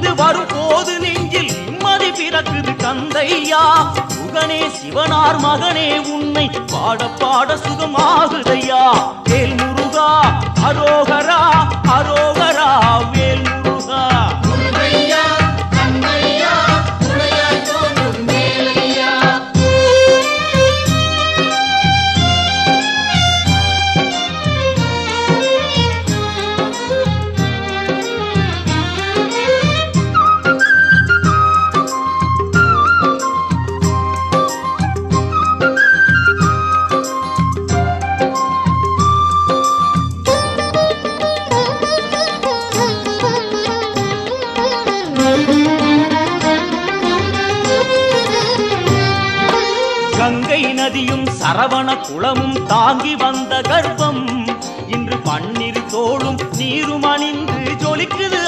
பணிந்து வரும் போது நெஞ்சில் நிம்மதி பிறக்குது கந்தையா. சுகனே சிவனார் மகனே உன்னை பாட பாட சுகமாகுதையா. வேல் முருகா அரோகரா அரோகரா வேல் முருகா. கங்கை நதியும் சரவண குளமும் தாங்கி வந்த கர்ப்பம் இன்று பன்னீர் தோளும் நீரும் அணிந்து ஜொலிக்குது.